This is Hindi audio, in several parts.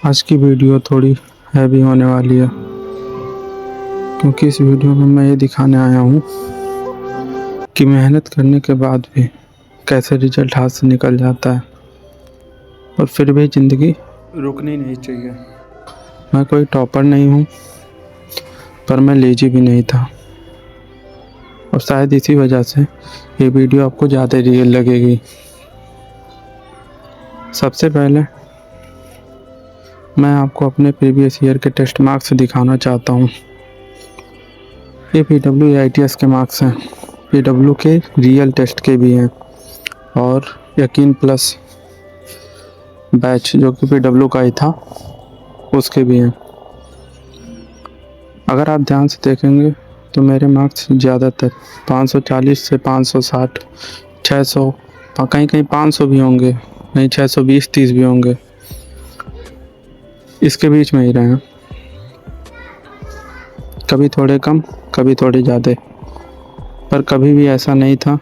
आज की वीडियो थोड़ी हैवी होने वाली है क्योंकि इस वीडियो में मैं ये दिखाने आया हूँ कि मेहनत करने के बाद भी कैसे रिजल्ट हाथ से निकल जाता है और फिर भी ज़िंदगी रुकनी नहीं चाहिए। मैं कोई टॉपर नहीं हूँ, पर मैं लेजी भी नहीं था और शायद इसी वजह से ये वीडियो आपको ज़्यादा रियल लगेगी। सबसे पहले मैं आपको अपने प्रीवियस ईयर के टेस्ट मार्क्स दिखाना चाहता हूँ। ये PWAITS के मार्क्स हैं, PW के रियल टेस्ट के भी हैं और यकीन प्लस बैच जो कि PW का ही था उसके भी हैं। अगर आप ध्यान से देखेंगे तो मेरे मार्क्स ज़्यादातर 540 से 560, 600, कहीं कहीं 500 भी होंगे, कहीं 620-30 भी होंगे, इसके बीच में ही रहे हैं। कभी थोड़े कम, कभी थोड़े ज़्यादा, पर कभी भी ऐसा नहीं था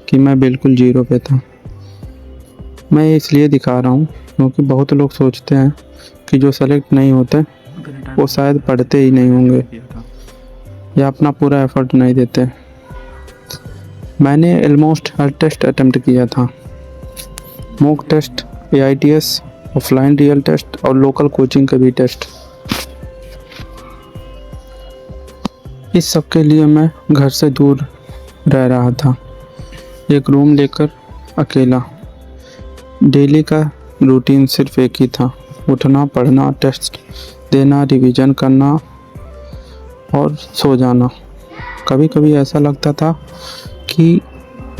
कि मैं बिल्कुल जीरो पे था। मैं ये इसलिए दिखा रहा हूँ क्योंकि बहुत लोग सोचते हैं कि जो सेलेक्ट नहीं होते वो शायद पढ़ते ही नहीं होंगे या अपना पूरा एफर्ट नहीं देते। मैंने ऑलमोस्ट हर टेस्ट अटेम्प्ट किया था, mock test, AITS, offline real test और लोकल कोचिंग के भी टेस्ट। इस सब के लिए मैं घर से दूर रह रहा था, एक रूम लेकर अकेला। डेली का रूटीन सिर्फ एक ही था, उठना, पढ़ना, टेस्ट देना, रिवीजन करना और सो जाना। कभी कभी ऐसा लगता था कि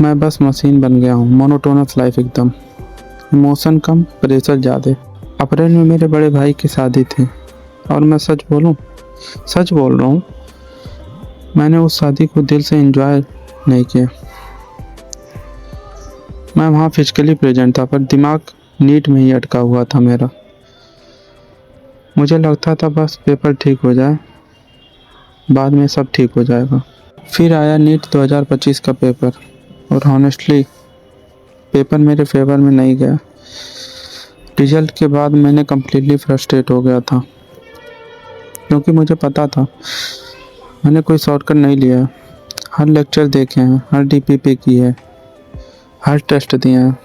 मैं बस मशीन बन गया हूँ, मोनोटोनस लाइफ एकदम, इमोशन कम, प्रेशर ज़्यादा। अप्रैल में मेरे बड़े भाई की शादी थी और मैं सच बोल रहा हूँ, मैंने उस शादी को दिल से एंजॉय नहीं किया। मैं वहाँ फिजिकली प्रेजेंट था पर दिमाग नीट में ही अटका हुआ था मेरा। मुझे लगता था बस पेपर ठीक हो जाए, बाद में सब ठीक हो जाएगा। फिर आया नीट 2025 का पेपर और हॉनेस्टली पेपर मेरे फेवर में नहीं गया। रिजल्ट के बाद मैंने कम्प्लीटली फ्रस्ट्रेट हो गया था क्योंकि मुझे पता था मैंने कोई शॉर्टकट नहीं लिया। हर लेक्चर देखे हैं, हर DPP की है, हर टेस्ट दिए हैं,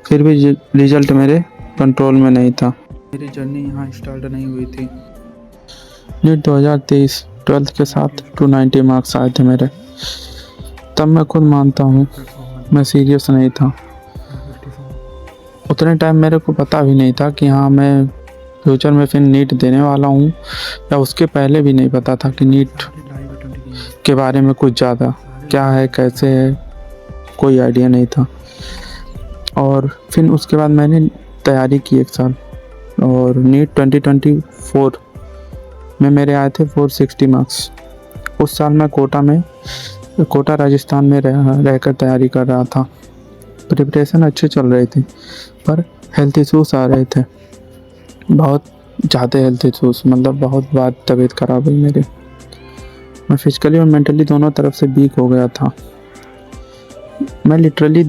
फिर भी रिजल्ट मेरे कंट्रोल में नहीं था। मेरी जर्नी यहाँ स्टार्ट नहीं हुई थी। नीट 2023 12th के साथ 290 मार्क्स आए थे मेरे। तब मैं खुद मानता हूँ मैं सीरियस नहीं था। उतने टाइम मेरे को पता भी नहीं था कि हाँ मैं फ्यूचर में फिर नीट देने वाला हूँ, या उसके पहले भी नहीं पता था कि नीट के बारे में कुछ ज़्यादा क्या है, कैसे है, कोई आइडिया नहीं था। और फिर उसके बाद मैंने तैयारी की 1 साल और नीट 2024 में मेरे आए थे 460 मार्क्स। उस साल मैं कोटा राजस्थान में रहकर तैयारी कर रहा था। प्रिपरेशन अच्छी चल रही थी पर हेल्थ इश्यूज आ रहे थे, बहुत ज़्यादा हेल्थ इश्यूज, मतलब बहुत बार तबीयत ख़राब हुई मेरी। मैं फिजिकली और मेंटली दोनों तरफ से वीक हो गया था। मैं लिटरली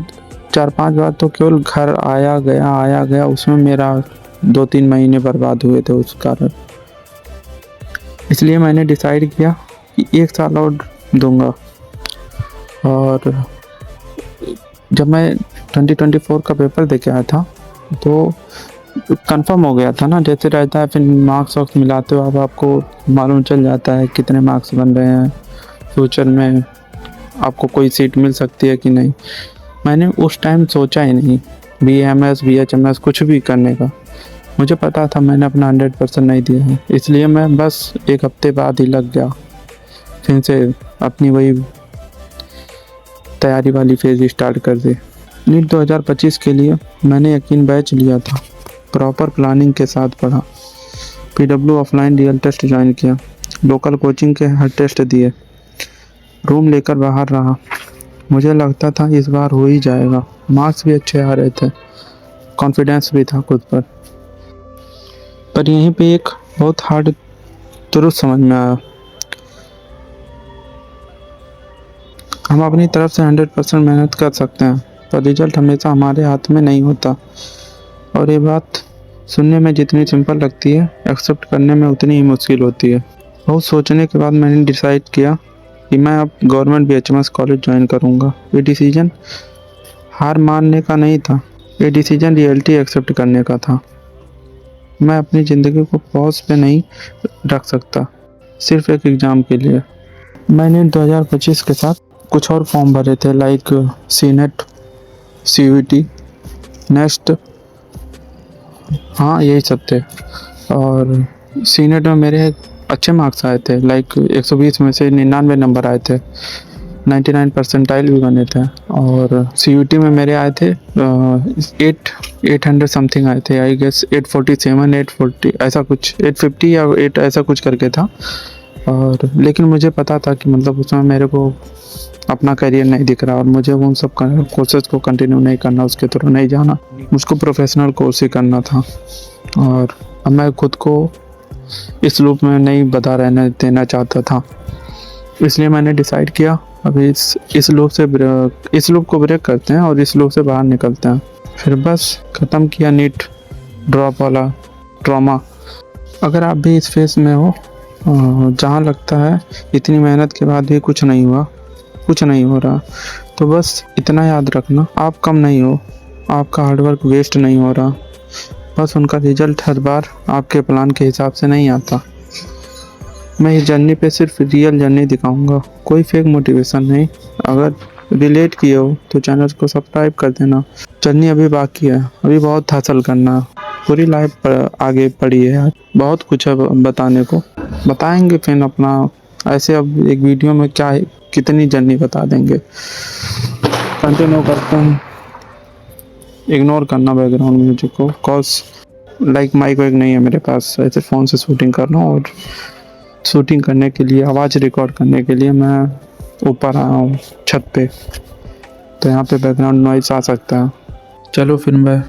4-5 बार तो केवल घर आया गया, उसमें मेरा 2-3 महीने बर्बाद हुए थे उस कारण। इसलिए मैंने डिसाइड किया कि 1 साल और दूंगा। और जब मैं 2024 का पेपर दे के आया था तो कंफर्म हो गया था ना, जैसे रहता है फिर मार्क्स मिलाते हो अब आपको मालूम चल जाता है कितने मार्क्स बन रहे हैं, फ्यूचर में आपको कोई सीट मिल सकती है कि नहीं। मैंने उस टाइम सोचा ही नहीं BAMS BHMS कुछ भी करने का। मुझे पता था मैंने अपना 100% नहीं दिया है, इसलिए मैं बस 1 हफ्ते बाद ही लग गया, फिर से अपनी वही तैयारी वाली फेज स्टार्ट कर दी। नीट 2025 के लिए मैंने यकीन बैच लिया था, प्रॉपर प्लानिंग के साथ पढ़ा, PW offline real test join किया, लोकल कोचिंग के हर टेस्ट दिए, रूम लेकर बाहर रहा। मुझे लगता था इस बार हो ही जाएगा, मार्क्स भी अच्छे आ रहे थे, कॉन्फिडेंस भी था खुद पर। पर यहीं पे एक बहुत हार्ड ट्रुथ समझ में आया, हम अपनी तरफ से 100% मेहनत कर सकते हैं पर रिजल्ट हमेशा हमारे हाथ में नहीं होता। और ये बात सुनने में जितनी सिंपल लगती है, एक्सेप्ट करने में उतनी ही मुश्किल होती है। बहुत सोचने के बाद मैंने डिसाइड किया कि मैं अब गवर्नमेंट BHMS कॉलेज ज्वाइन करूँगा। ये डिसीजन हार मानने का नहीं था, ये डिसीजन रियलिटी एक्सेप्ट करने का था। मैं अपनी ज़िंदगी को पॉज पे नहीं रख सकता सिर्फ एक एग्ज़ाम के लिए। मैंने 2025 के साथ कुछ और फॉर्म भरे थे, लाइक CNET, CUET, नेस्ट, हाँ यही सब थे। और CNET में मेरे अच्छे मार्क्स आए थे, लाइक 120 में से 99 नंबर आए थे, 99 परसेंटाइल भी बने थे। और CUET में मेरे आए थे 800 समथिंग आए थे, आई गेस 847, 840 ऐसा कुछ, 850 या 8 ऐसा कुछ करके था। और लेकिन मुझे पता था कि मतलब उसमें मेरे को अपना करियर नहीं दिख रहा और मुझे उन सब कोर्सेज को कंटिन्यू नहीं करना, उसके थ्रू नहीं जाना, मुझको प्रोफेशनल कोर्स ही करना था। और अब मैं खुद को इस लूप में नहीं बता रहने देना चाहता था, इसलिए मैंने डिसाइड किया अभी इस लूप को ब्रेक करते हैं और इस लूप से बाहर निकलते हैं। फिर बस ख़त्म किया नीट ड्रॉप वाला ट्रॉमा। अगर आप भी इस फेज़ में हो जहाँ लगता है इतनी मेहनत के बाद भी कुछ नहीं हो रहा, तो बस इतना याद रखना, आप कम नहीं हो, आपका हार्डवर्क वेस्ट नहीं हो रहा। बस उनका रिजल्ट हर बार आपके प्लान के हिसाब से नहीं आता। मैं इस जर्नी पे सिर्फ रियल जर्नी दिखाऊंगा, कोई फेक मोटिवेशन नहीं। अगर रिलेट किए हो तो चैनल को सब्सक्राइब कर देना। जर्नी अभी बाकी है, अभी बहुत हासिल करना, पूरी लाइफ आगे पड़ी है यार, बहुत कुछ है बताने को, बताएंगे फिर अपना। ऐसे अब एक वीडियो में क्या है, कितनी जर्नी बता देंगे। कंटिन्यू करते हैं, इग्नोर करना बैकग्राउंड म्यूजिक को, कॉज लाइक माइक वाइक नहीं है मेरे पास, ऐसे फ़ोन से शूटिंग कर रहा हूँ। और शूटिंग करने के लिए, आवाज़ रिकॉर्ड करने के लिए मैं ऊपर आया हूँ छत पे, तो यहाँ पे बैकग्राउंड नॉइस आ सकता है। चलो फिर मैं